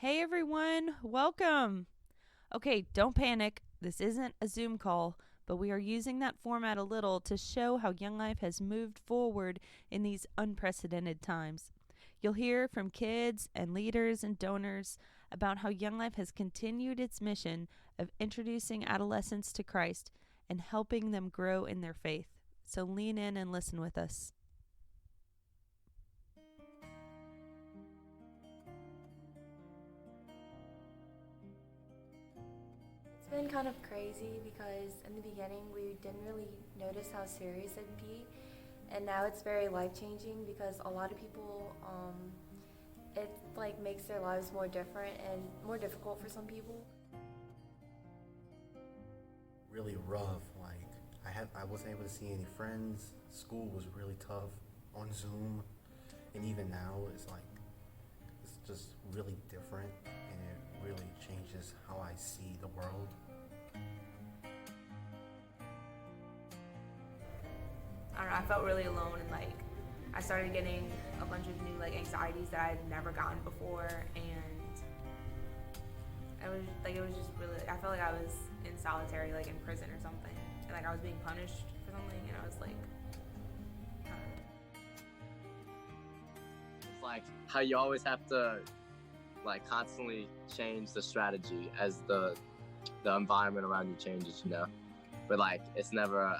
Hey everyone, welcome. Okay, don't panic. This isn't a Zoom call, but we are using that format a little to show how Young Life has moved forward in these unprecedented times. You'll hear from kids and leaders and donors about how Young Life has continued its mission of introducing adolescents to Christ and helping them grow in their faith. So lean in and listen with us. It's been kind of crazy because in the beginning we didn't really notice how serious it'd be, and now it's very life-changing because a lot of people, it like makes their lives more different and more difficult for some people. Really rough. Like I wasn't able to see any friends. School was really tough on Zoom, and even now it's just really different, and it really changes how I see the world. I don't know, I felt really alone, and I started getting a bunch of new anxieties that I'd never gotten before, and it was just really, I felt like I was in solitary, in prison or something, and I was being punished for something, and I was like, I don't know. It's like how you always have to constantly change the strategy as the environment around you changes, but it's never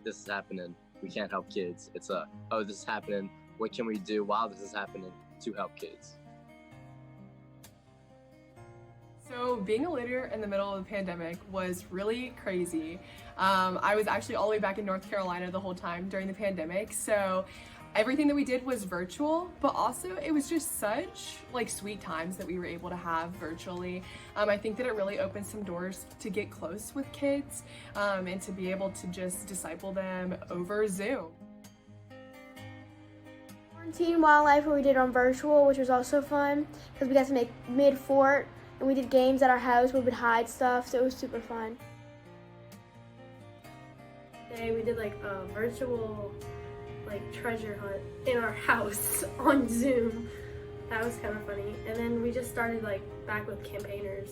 this is happening, we can't help kids. It's this is happening, what can we do while this is happening to help kids? So being a leader in the middle of the pandemic was really crazy. I was actually all the way back in North Carolina the whole time during the pandemic. So everything that we did was virtual, but also it was just such sweet times that we were able to have virtually. I think that it really opened some doors to get close with kids and to be able to just disciple them over Zoom. Quarantine wildlife we did on virtual, which was also fun because we got to make mid-fort and we did games at our house where we would hide stuff, so it was super fun. Today we did a virtual treasure hunt in our house on Zoom. That was kind of funny. And then we just started back with campaigners.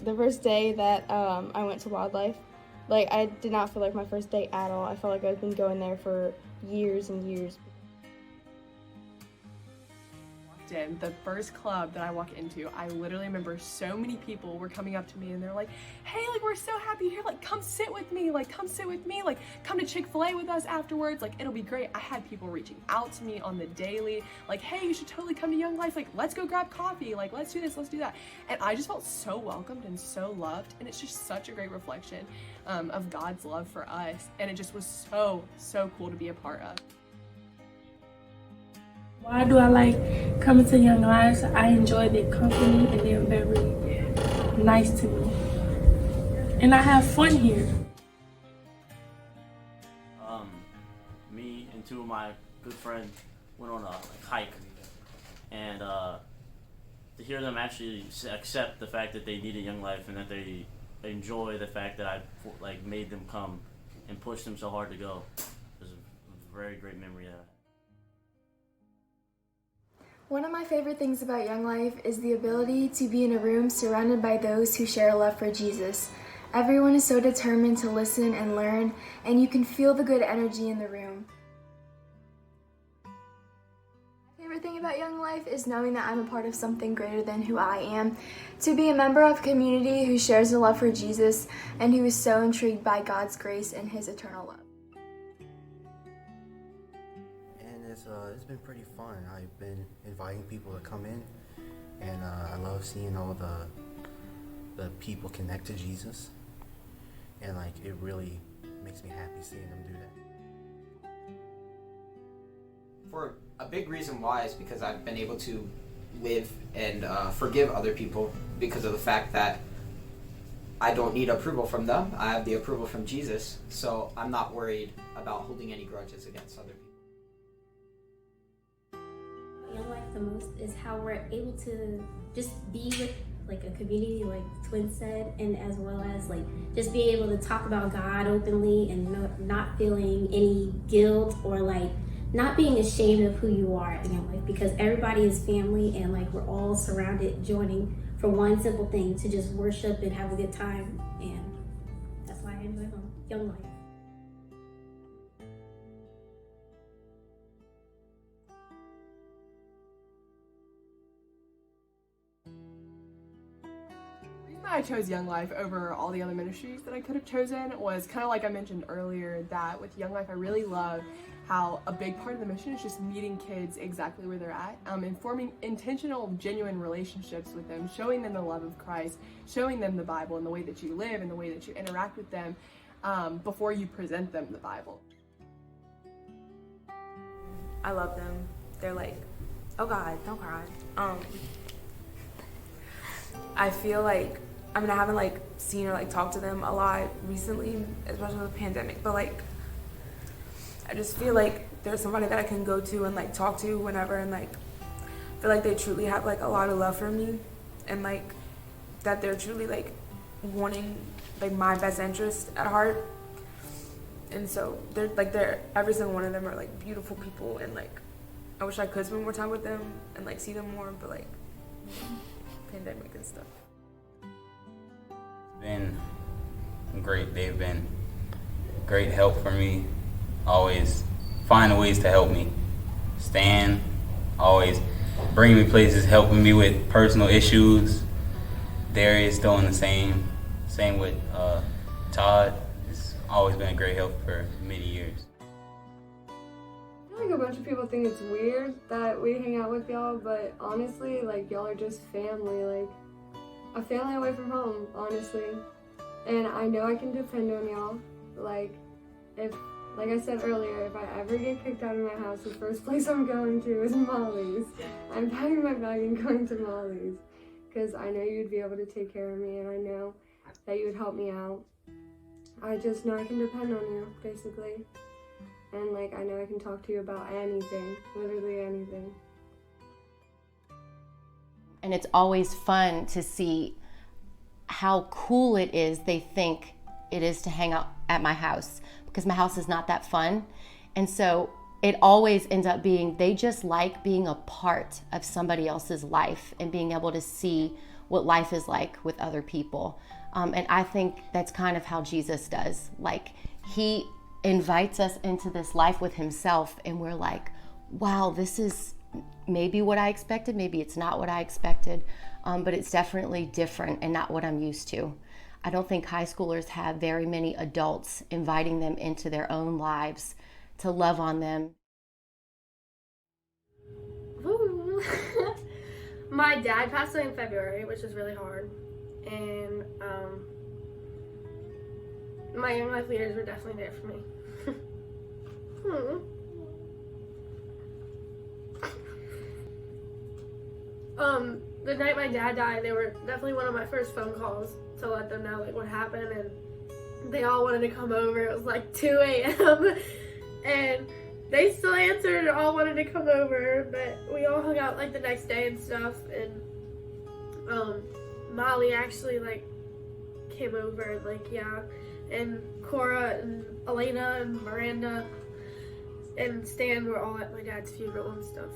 The first day that I went to wildlife, I did not feel like my first day at all. I felt like I've been going there for years and years. In the first club that I walked into, I literally remember so many people were coming up to me and they're like, hey, we're so happy you're here, come sit with me, come sit with me, come to Chick-fil-A with us afterwards, it'll be great. I had people reaching out to me on the daily, hey, you should totally come to Young Life, let's go grab coffee, let's do this, let's do that. And I just felt so welcomed and so loved, and it's just such a great reflection of God's love for us, and it just was so cool to be a part of. Why do I like coming to Young Lives? I enjoy their company and they're very nice to me. And I have fun here. Me and two of my good friends went on a hike, and to hear them actually accept the fact that they need a Young Life and that they enjoy the fact that I made them come and push them so hard to go was a very great memory of that. One of my favorite things about Young Life is the ability to be in a room surrounded by those who share a love for Jesus. Everyone is so determined to listen and learn, and you can feel the good energy in the room. My favorite thing about Young Life is knowing that I'm a part of something greater than who I am. To be a member of a community who shares a love for Jesus and who is so intrigued by God's grace and His eternal love. It's been pretty fun. I've been inviting people to come in, and I love seeing all the people connect to Jesus, and it really makes me happy seeing them do that. For a big reason why is because I've been able to live and forgive other people because of the fact that I don't need approval from them. I have the approval from Jesus, so I'm not worried about holding any grudges against other people. Young Life the most is how we're able to just be with like a community, like Twin said, and as well as like just being able to talk about God openly and not feeling any guilt or like not being ashamed of who you are in your life, because everybody is family and like we're all surrounded, joining for one simple thing, to just worship and have a good time. And that's why I enjoy Young Life. I chose Young Life over all the other ministries that I could have chosen was kind of like I mentioned earlier, that with Young Life I really love how a big part of the mission is just meeting kids exactly where they're at, and forming intentional, genuine relationships with them, showing them the love of Christ, showing them the Bible and the way that you live and the way that you interact with them before you present them the Bible. I love them. They're like, oh God, don't cry. I feel like, I mean, I haven't like seen or like talked to them a lot recently, especially with the pandemic, but like, I just feel like there's somebody that I can go to and like talk to whenever, and like, I feel like they truly have like a lot of love for me, and like, that they're truly like wanting like my best interest at heart. And so they're every single one of them are like beautiful people, and like, I wish I could spend more time with them and like see them more, but like, pandemic and stuff. Been great. They've been great help for me. Always finding ways to help me. Stan, always bringing me places, helping me with personal issues. Darius doing the same. Same with Todd. It's always been a great help for many years. I feel like a bunch of people think it's weird that we hang out with y'all, but honestly, like, y'all are just family, like a family away from home, honestly. And I know I can depend on y'all. Like I said earlier, if I ever get kicked out of my house, the first place I'm going to is Molly's. I'm packing my bag and going to Molly's, because I know you'd be able to take care of me, and I know that you would help me out. I just know I can depend on you, basically. And like, I know I can talk to you about anything, literally anything. And it's always fun to see how cool it is they think it is to hang out at my house, because my house is not that fun. And so it always ends up being, they just like being a part of somebody else's life and being able to see what life is like with other people. And I think that's kind of how Jesus does. Like, he invites us into this life with himself, and we're like, wow, this is maybe what I expected, maybe it's not what I expected, but it's definitely different and not what I'm used to. I don't think high schoolers have very many adults inviting them into their own lives to love on them. Ooh. My dad passed away in February, which is really hard, and my Young Life leaders were definitely there for me. The night my dad died, they were definitely one of my first phone calls to let them know like what happened, and they all wanted to come over. It was like 2 a.m. and they still answered and all wanted to come over, but we all hung out like the next day and stuff. And Molly actually like came over, like, yeah, and Cora and Elena and Miranda and Stan were all at my dad's funeral and stuff.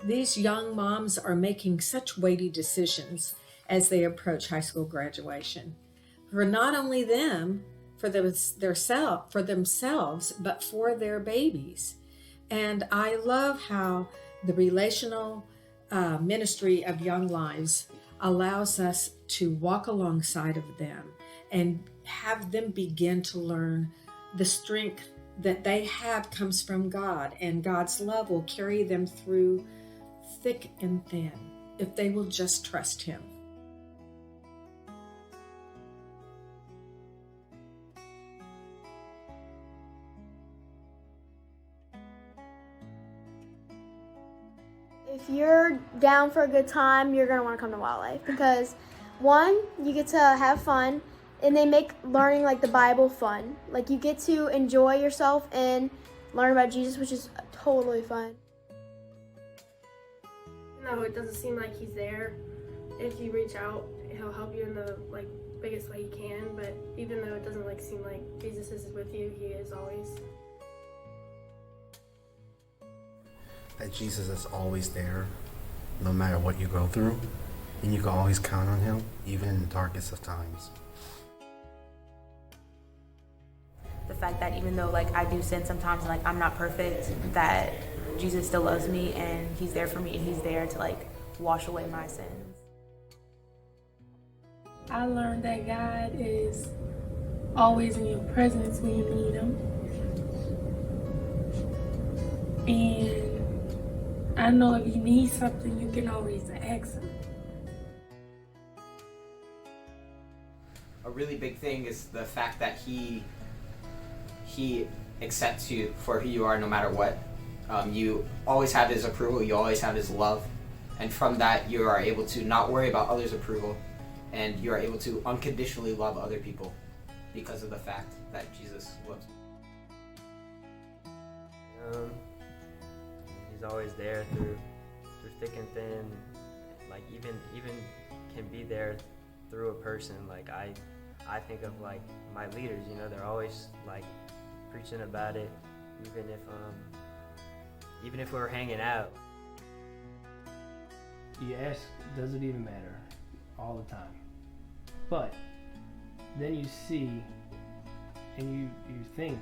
These young moms are making such weighty decisions as they approach high school graduation. For not only them, for themselves, but for their babies. And I love how the relational ministry of Young Lives allows us to walk alongside of them and have them begin to learn the strength that they have comes from God, and God's love will carry them through thick and thin if they will just trust Him. If you're down for a good time, you're going to want to come to Wildlife because, one, you get to have fun, and they make learning like the Bible fun. Like, you get to enjoy yourself and learn about Jesus, which is totally fun. though it doesn't seem like he's there, if you reach out, he'll help you in the like biggest way he can. But even though it doesn't like seem like Jesus is with you, he is always. That Jesus is always there, no matter what you go through, and you can always count on him, even in the darkest of times. The fact that even though like I do sin sometimes and like I'm not perfect, that Jesus still loves me and he's there for me and he's there to like wash away my sins. I learned that God is always in your presence when you need him. And I know if you need something, you can always ask him. A really big thing is the fact that he accepts you for who you are no matter what. You always have his approval, you always have his love, and from that you are able to not worry about others' approval, and you are able to unconditionally love other people because of the fact that Jesus loves you. He's always there through thick and thin. Like even can be there through a person. Like I think of like my leaders, you know, they're always like preaching about it, even if we were hanging out. You ask, does it even matter? All the time. But then you see and you think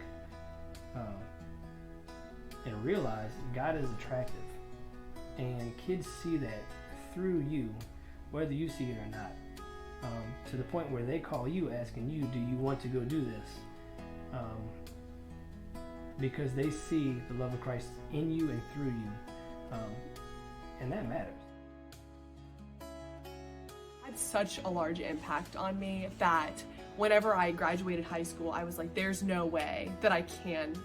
and realize God is attractive, and kids see that through you, whether you see it or not, to the point where they call you asking you, do you want to go do this? Because they see the love of Christ in you and through you, and that matters. Had such a large impact on me that whenever I graduated high school, I was like, there's no way that I can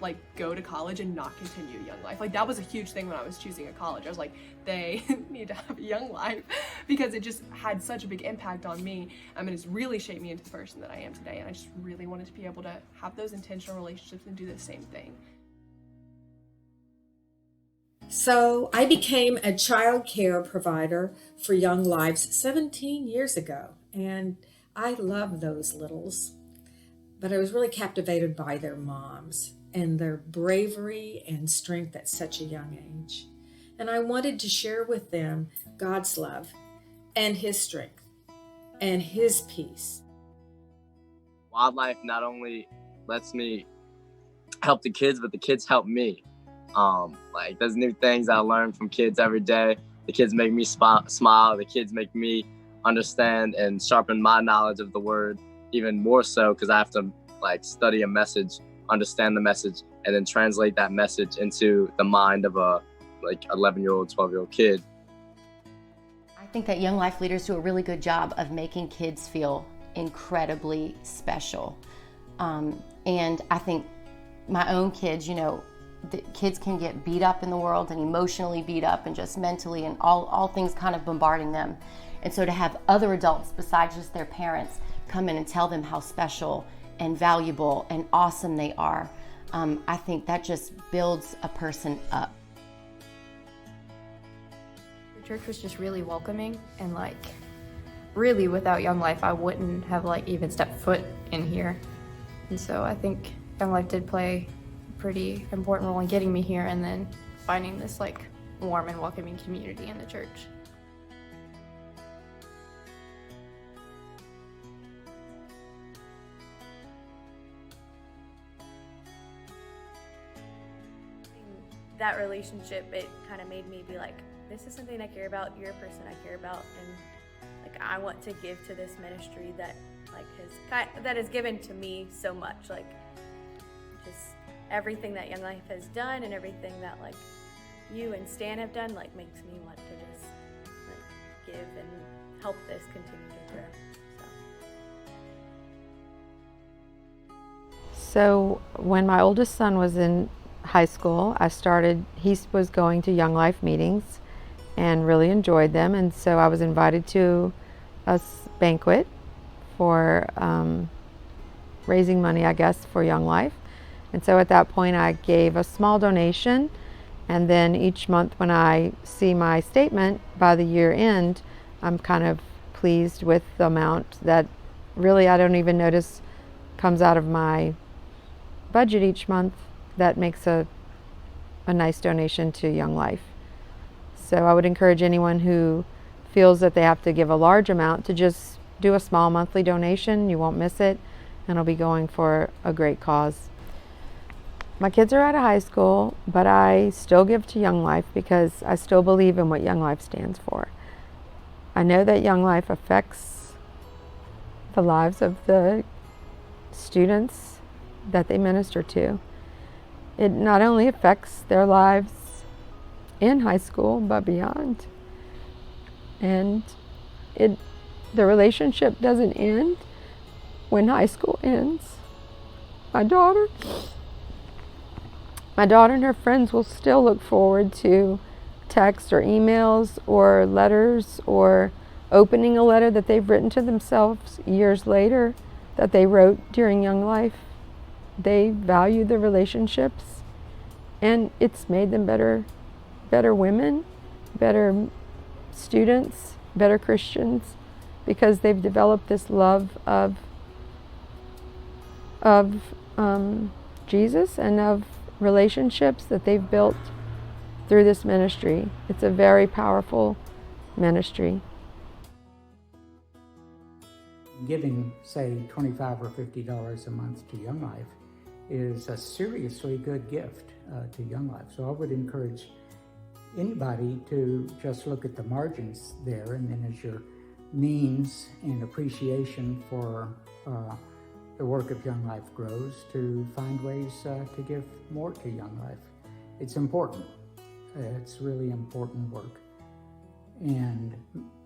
like go to college and not continue Young Life. Like that was a huge thing when I was choosing a college. I was like, they need to have a Young Life because it just had such a big impact on me. I mean, it's really shaped me into the person that I am today, and I just really wanted to be able to have those intentional relationships and do the same thing. So I became a child care provider for Young Lives 17 years ago, and I love those littles. But I was really captivated by their moms and their bravery and strength at such a young age. And I wanted to share with them God's love and his strength and his peace. Wildlife not only lets me help the kids, but the kids help me. Like there's new things I learn from kids every day. The kids make me smile. The kids make me understand and sharpen my knowledge of the word even more so, because I have to like study a message, understand the message, and then translate that message into the mind of a like 11-year-old, 12-year-old kid. I think that Young Life leaders do a really good job of making kids feel incredibly special. And I think my own kids, you know, the kids can get beat up in the world and emotionally beat up and just mentally and all things kind of bombarding them. And so to have other adults besides just their parents come in and tell them how special and valuable and awesome they are, I think that just builds a person up. The church was just really welcoming, and like really without Young Life I wouldn't have like even stepped foot in here. And so I think Young Life did play a pretty important role in getting me here and then finding this like warm and welcoming community in the church. That relationship, it kind of made me be like, this is something I care about, you're a person I care about, and like I want to give to this ministry that like has given to me so much. Like just everything that Young Life has done and everything that like you and Stan have done like makes me want to just like give and help this continue to grow. So when my oldest son was in high school, he was going to Young Life meetings and really enjoyed them, and so I was invited to a banquet for raising money, I guess, for Young Life. And so at that point I gave a small donation, And then each month when I see my statement by the year end, I'm kind of pleased with the amount that really I don't even notice comes out of my budget each month that makes a nice donation to Young Life. So I would encourage anyone who feels that they have to give a large amount to just do a small monthly donation. You won't miss it, and it'll be going for a great cause. My kids are out of high school, but I still give to Young Life because I still believe in what Young Life stands for. I know that Young Life affects the lives of the students that they minister to. It not only affects their lives in high school, but beyond. And the relationship doesn't end when high school ends. My daughter and her friends will still look forward to texts or emails or letters or opening a letter that they've written to themselves years later that they wrote during Young Life. They value the relationships, and it's made them better women, better students, better Christians, because they've developed this love of Jesus and of relationships that they've built through this ministry. It's a very powerful ministry. Giving, say, $25 or $50 a month to Young Life is a seriously good gift to Young Life. So I would encourage anybody to just look at the margins there, and then as your means and appreciation for the work of Young Life grows, to find ways to give more to Young Life. It's important. It's really important work and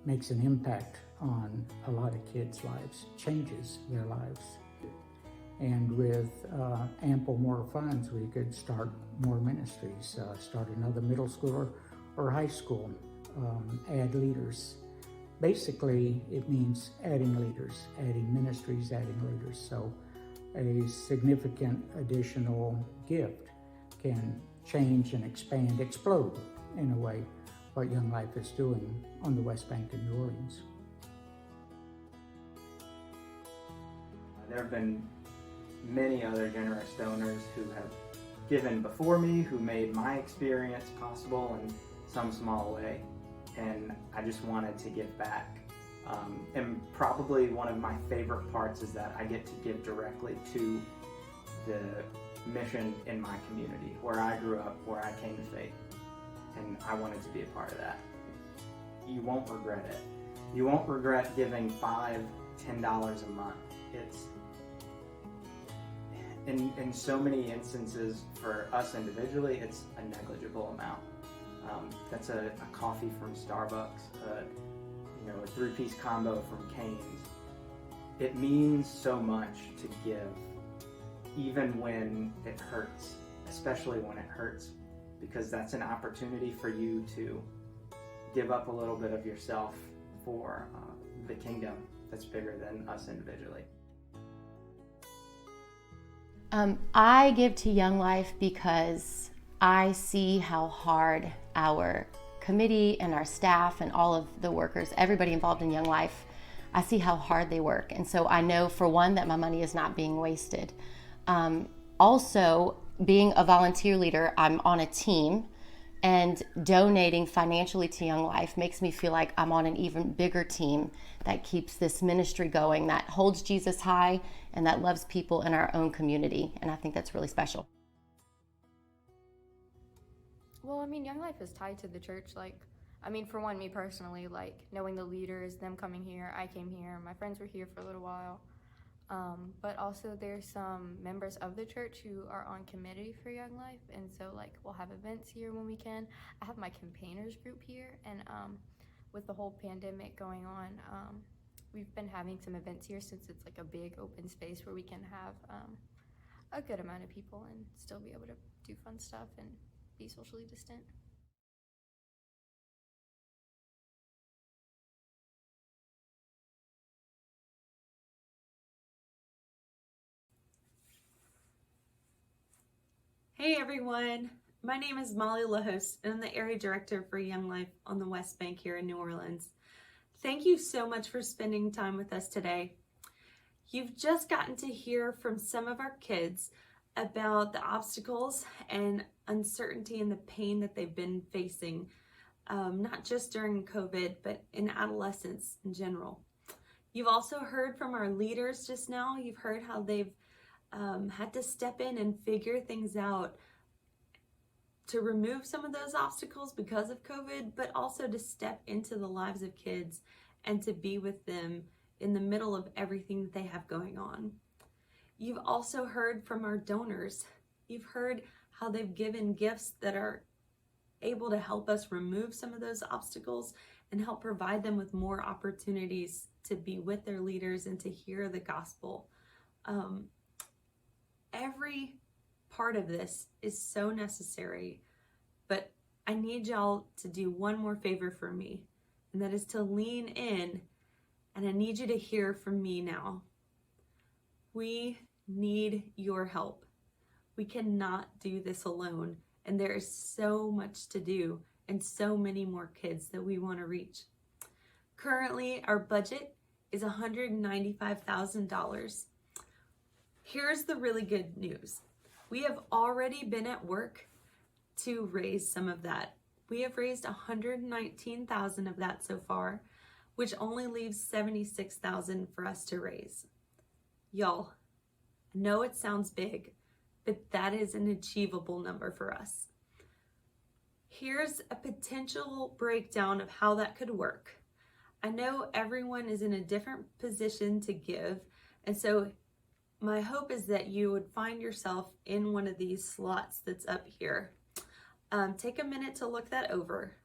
makes an impact on a lot of kids' lives, changes their lives. And with ample more funds, we could start more ministries, start another middle school or high school, add leaders. Basically, it means adding leaders, adding ministries, adding leaders. So a significant additional gift can change and expand, explode in a way, what Young Life is doing on the Westbank in New Orleans. There have been many other generous donors who have given before me, who made my experience possible in some small way, and I just wanted to give back. And probably one of my favorite parts is that I get to give directly to the mission in my community, where I grew up, where I came to faith, and I wanted to be a part of that. You won't regret it. You won't regret giving $5, $10 a month. It's in so many instances for us individually, it's a negligible amount. That's a coffee from Starbucks, a 3-piece combo from Cane's. It means so much to give, even when it hurts, especially when it hurts, because that's an opportunity for you to give up a little bit of yourself for the kingdom that's bigger than us individually. I give to Young Life because I see how hard our committee and our staff and all of the workers, everybody involved in Young Life, I see how hard they work. And so I know, for one, that my money is not being wasted. Also, being a volunteer leader, I'm on a team, and donating financially to Young Life makes me feel like I'm on an even bigger team that keeps this ministry going, that holds Jesus high, and that loves people in our own community. And I think that's really special. Well, I mean, Young Life is tied to the church. For one, me personally, knowing the leaders, them coming here, I came here, my friends were here for a little while. But also there's some members of the church who are on committee for Young Life, and so we'll have events here when we can. I have my campaigners group here, and with the whole pandemic going on, we've been having some events here since it's a big open space where we can have a good amount of people and still be able to do fun stuff and be socially distant. Hey everyone, My name is Molly Lahos, and I'm the Area Director for Young Life on the Westbank here in New Orleans. Thank you so much for spending time with us today. You've just gotten to hear from some of our kids about the obstacles and uncertainty and the pain that they've been facing, not just during COVID, but in adolescence in general. You've also heard from our leaders just now. You've heard how they've had to step in and figure things out to remove some of those obstacles because of COVID, but also to step into the lives of kids and to be with them in the middle of everything that they have going on. You've also heard from our donors. You've heard how they've given gifts that are able to help us remove some of those obstacles and help provide them with more opportunities to be with their leaders and to hear the gospel. Every part of this is so necessary, but I need y'all to do one more favor for me, and that is to lean in, and I need you to hear from me now. We need your help. We cannot do this alone, and there is so much to do and so many more kids that we want to reach. Currently, our budget is $195,000. Here's the really good news. We have already been at work to raise some of that. We have raised $119,000 of that so far, which only leaves $76,000 for us to raise. Y'all, I know it sounds big, but that is an achievable number for us. Here's a potential breakdown of how that could work. I know everyone is in a different position to give, and so my hope is that you would find yourself in one of these slots that's up here. Take a minute to look that over.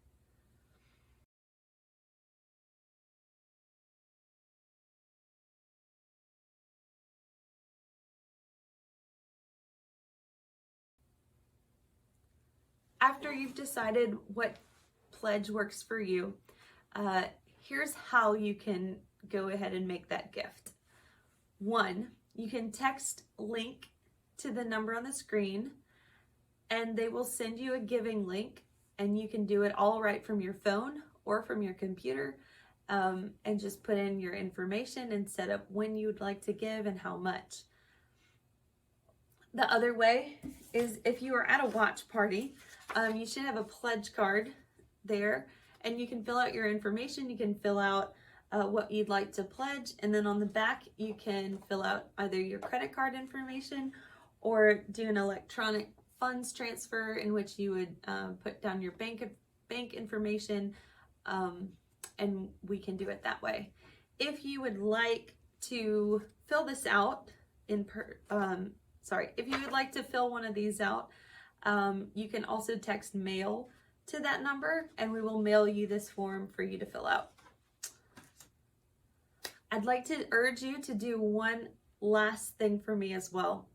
After you've decided what pledge works for you, here's how you can go ahead and make that gift. 1, you can text link to the number on the screen, and they will send you a giving link, and you can do it all right from your phone or from your computer, and just put in your information and set up when you would like to give and how much. The other way is if you are at a watch party, you should have a pledge card there, and you can fill out your information. You can fill out what you'd like to pledge, and then on the back you can fill out either your credit card information or do an electronic funds transfer in which you would put down your bank information, and we can do it that way. If you would like to fill this out if you would like to fill one of these out, you can also text mail to that number, and we will mail you this form for you to fill out. I'd like to urge you to do one last thing for me as well.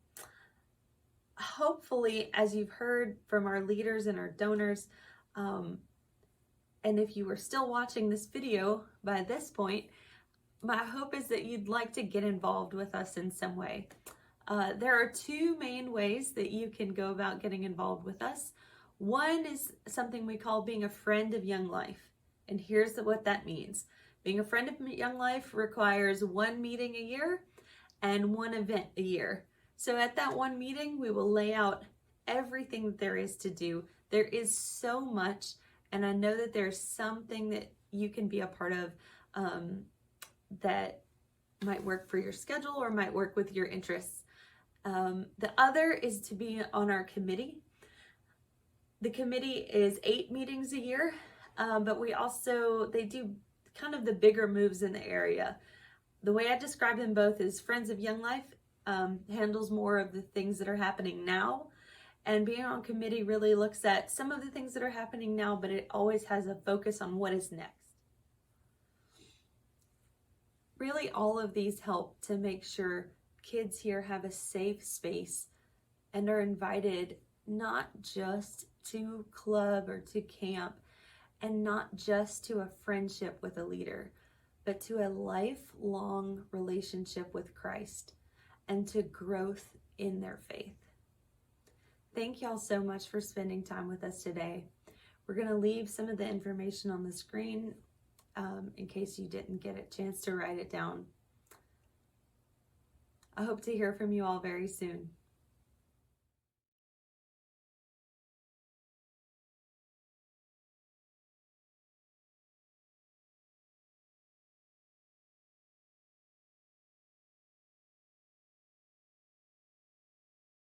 Hopefully, as you've heard from our leaders and our donors, and if you were still watching this video by this point, my hope is that you'd like to get involved with us in some way. There are 2 main ways that you can go about getting involved with us. One is something we call being a friend of Young Life. And here's what that means. Being a friend of Young Life requires 1 meeting a year and 1 event a year. So at that 1 meeting, we will lay out everything that there is to do. There is so much, and I know that there's something that you can be a part of that might work for your schedule or might work with your interests. The other is to be on our committee. The committee is 8 meetings a year, but they do kind of the bigger moves in the area. The way I describe them both is Friends of Young Life handles more of the things that are happening now, and being on committee really looks at some of the things that are happening now, but it always has a focus on what is next. Really, all of these help to make sure kids here have a safe space and are invited not just to club or to camp, and not just to a friendship with a leader, but to a lifelong relationship with Christ and to growth in their faith. thank y'all so much for spending time with us today. We're going to leave some of the information on the screen in case you didn't get a chance to write it down. I hope to hear from you all very soon.